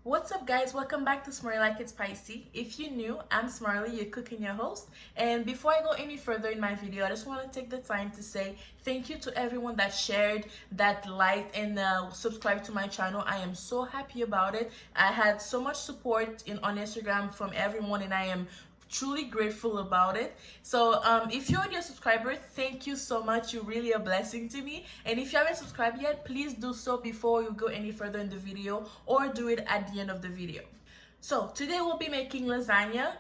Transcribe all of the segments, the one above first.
What's up guys, welcome back to Smurly Like It's Spicy. If you're new, I'm Smurly, your cook and your host. And before I go any further in my video, I just want to take the time to say thank you to everyone that shared, that liked, and subscribed to my channel. I am so happy about it. I had so much support on Instagram from everyone, and I am truly grateful about it. So if you're already a subscriber, thank you so much. You're really a blessing to me. And if you haven't subscribed yet, please do so before you go any further in the video, or do it at the end of the video. So today we'll be making lasagna,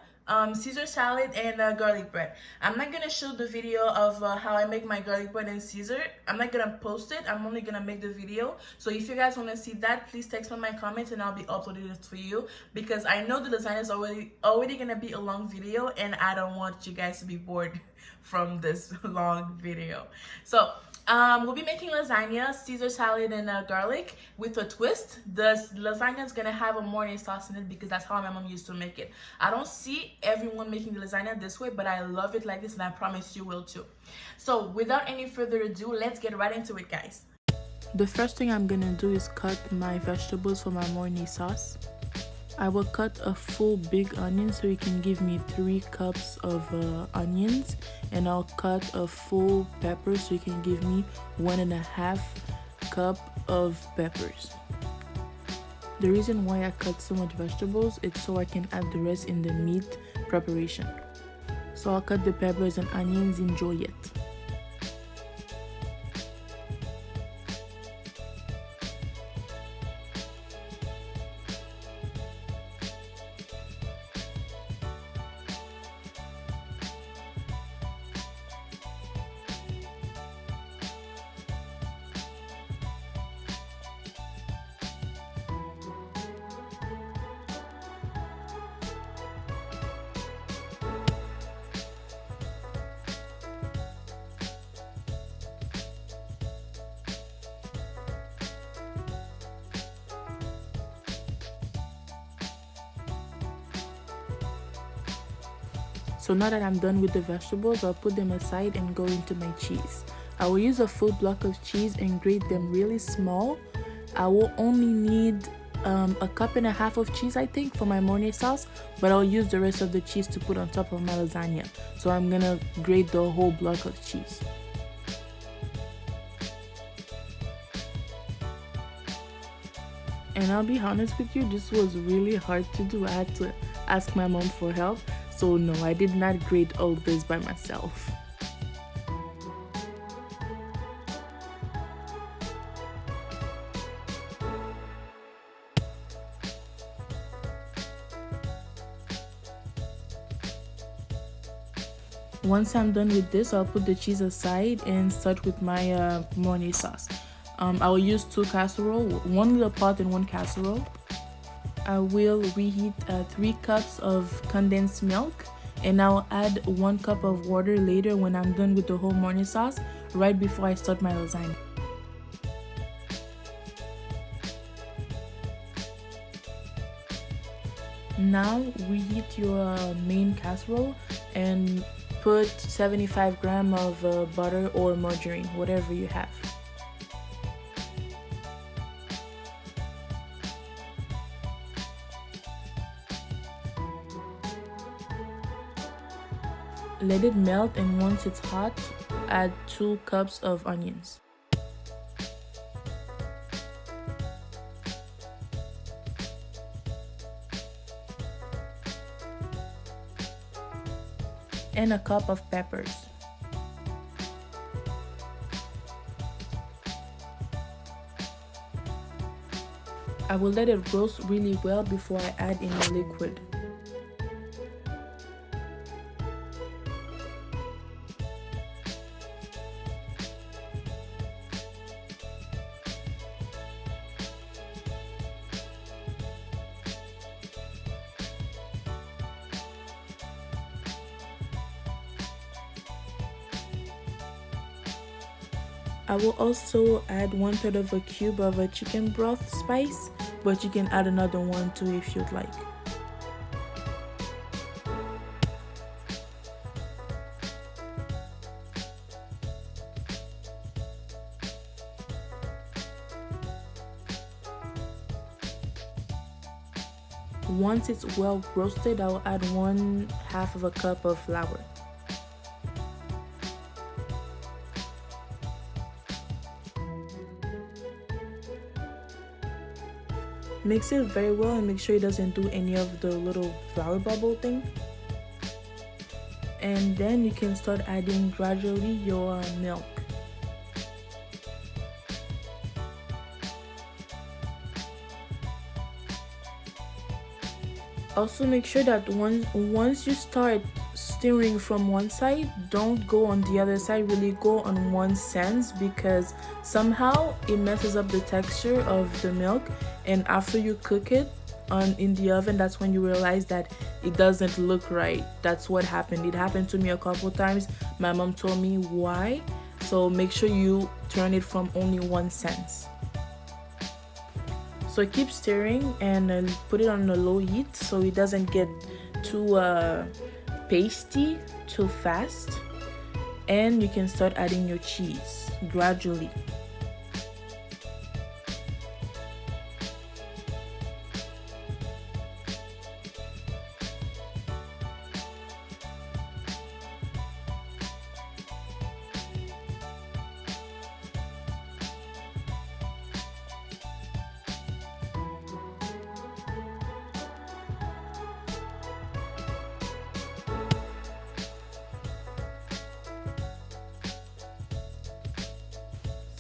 Caesar salad, and garlic bread. I'm not gonna show the video of how I make my garlic bread and Caesar. I'm not gonna post it. I'm only gonna make the video. So if you guys wanna see that, please text me my comments and I'll be uploading it for you, because I know the lasagna is already gonna be a long video, and I don't want you guys to be bored from this long video. So we'll be making lasagna, Caesar salad, and garlic with a twist. The lasagna is gonna have a Mornay sauce in it because that's how my mom used to make it. I don't see everyone making the lasagna this way, but I love it like this, and I promise you will too. So without any further ado, let's get right into it, guys. The first thing I'm gonna do is cut my vegetables for my Mornay sauce. I will cut a full big onion so it can give me 3 cups of onions, and I'll cut a full pepper so it can give me 1.5 cup of peppers. The reason why I cut so much vegetables is so I can add the rest in the meat preparation. So I'll cut the peppers and onions. Enjoy it. So now that I'm done with the vegetables, I'll put them aside and go into my cheese. I will use a full block of cheese and grate them really small. I will only need a cup and a half of cheese, I think, for my Mornay sauce, but I'll use the rest of the cheese to put on top of my lasagna. So I'm gonna grate the whole block of cheese. And I'll be honest with you, this was really hard to do. I had to ask my mom for help. So no, I did not grate all this by myself. Once I'm done with this, I'll put the cheese aside and start with my Mornay sauce. I will use 2 casseroles, 1 little pot and 1 casserole. I will reheat 3 cups of condensed milk, and I'll add 1 cup of water later when I'm done with the whole Mornay sauce, right before I start my lasagna. Now reheat your main casserole and put 75 grams of butter or margarine, whatever you have. Let it melt, and once it's hot, add 2 cups of onions. And a cup of peppers. I will let it roast really well before I add any liquid. I will also add 1/3 of a cube of a chicken broth spice, but you can add another one too if you'd like. Once it's well roasted, I will add 1/2 of a cup of flour. Mix it very well and make sure it doesn't do any of the little flour bubble thing. And then you can start adding gradually your milk. Also make sure that once you start stirring from one side, don't go on the other side, really go on one sense, because somehow it messes up the texture of the milk, and after you cook it in the oven, that's when you realize that it doesn't look right. That's what happened. It happened to me a couple times. My mom told me why, so make sure you turn it from only one sense. So keep stirring and put it on a low heat so it doesn't get too pasty too fast. And you can start adding your cheese gradually.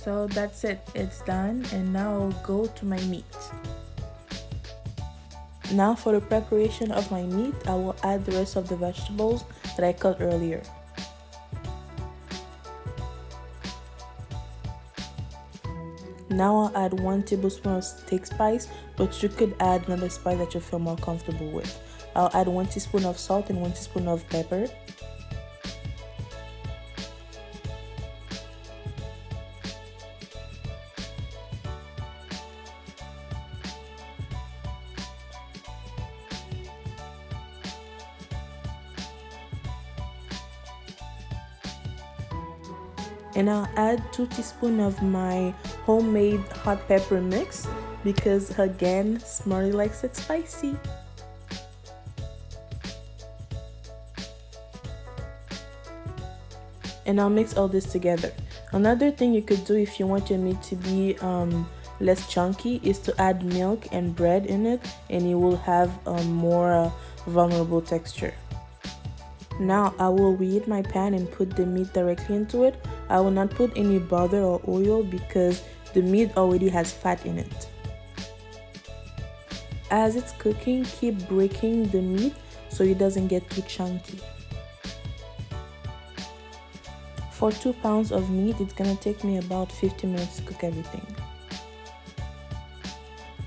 So that's it, it's done, and now I'll go to my meat. Now for the preparation of my meat, I will add the rest of the vegetables that I cut earlier. Now I'll add 1 tablespoon of steak spice, but you could add another spice that you feel more comfortable with. I'll add 1 teaspoon of salt and 1 teaspoon of pepper. And I'll add 2 teaspoons of my homemade hot pepper mix, because again, Smarty likes it spicy. And I'll mix all this together. Another thing you could do if you want your meat to be less chunky is to add milk and bread in it, and it will have a more vulnerable texture. Now I will reheat my pan and put the meat directly into it. I will not put any butter or oil because the meat already has fat in it. As it's cooking, keep breaking the meat so it doesn't get too chunky. For 2 pounds of meat, it's gonna take me about 50 minutes to cook everything.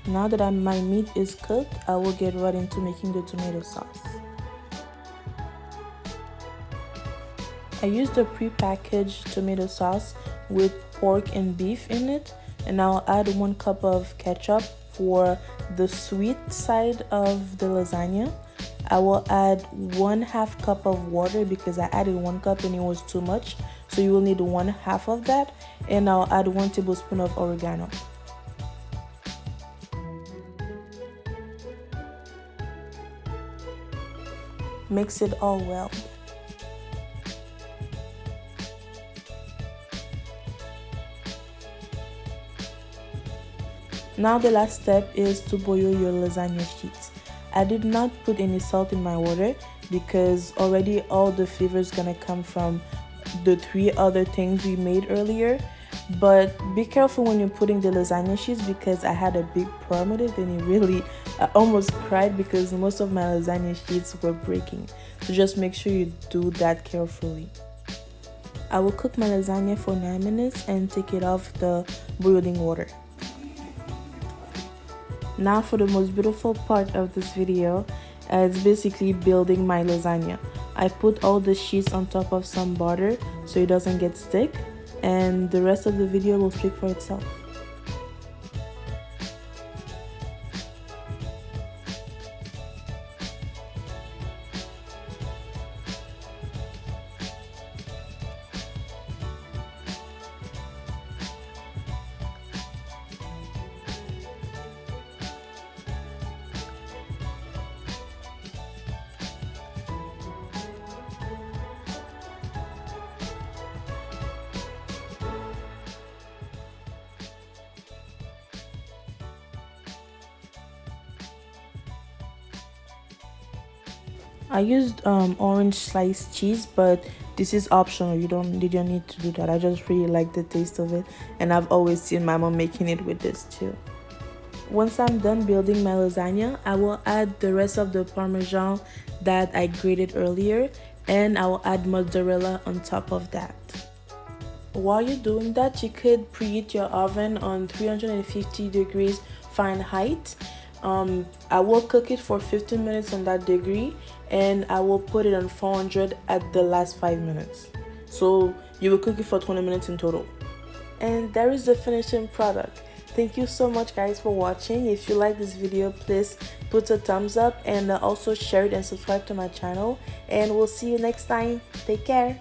Now that my meat is cooked, I will get right into making the tomato sauce. I used a pre-packaged tomato sauce with pork and beef in it, and I'll add 1 cup of ketchup for the sweet side of the lasagna. I will add 1/2 cup of water because I added 1 cup and it was too much, so you will need 1/2 of that, and I'll add 1 tablespoon of oregano. Mix it all well. Now the last step is to boil your lasagna sheets. I did not put any salt in my water because already all the flavor is gonna come from the 3 other things we made earlier. But be careful when you're putting the lasagna sheets, because I had a big problem with it and I almost cried because most of my lasagna sheets were breaking. So just make sure you do that carefully. I will cook my lasagna for 9 minutes and take it off the boiling water. Now for the most beautiful part of this video, it's basically building my lasagna. I put all the sheets on top of some butter so it doesn't get stick, and the rest of the video will speak for itself. I used orange sliced cheese, but this is optional. You don't need to do that. I just really like the taste of it, and I've always seen my mom making it with this too. Once I'm done building my lasagna, I will add the rest of the parmesan that I grated earlier, and I will add mozzarella on top of that. While you're doing that, you could preheat your oven on 350 degrees Fahrenheit. I will cook it for 15 minutes on that degree, and I will put it on 400 at the last 5 minutes. So you will cook it for 20 minutes in total. And there is the finishing product. Thank you so much guys for watching. If you like this video, please put a thumbs up and also share it and subscribe to my channel. And we'll see you next time. Take care.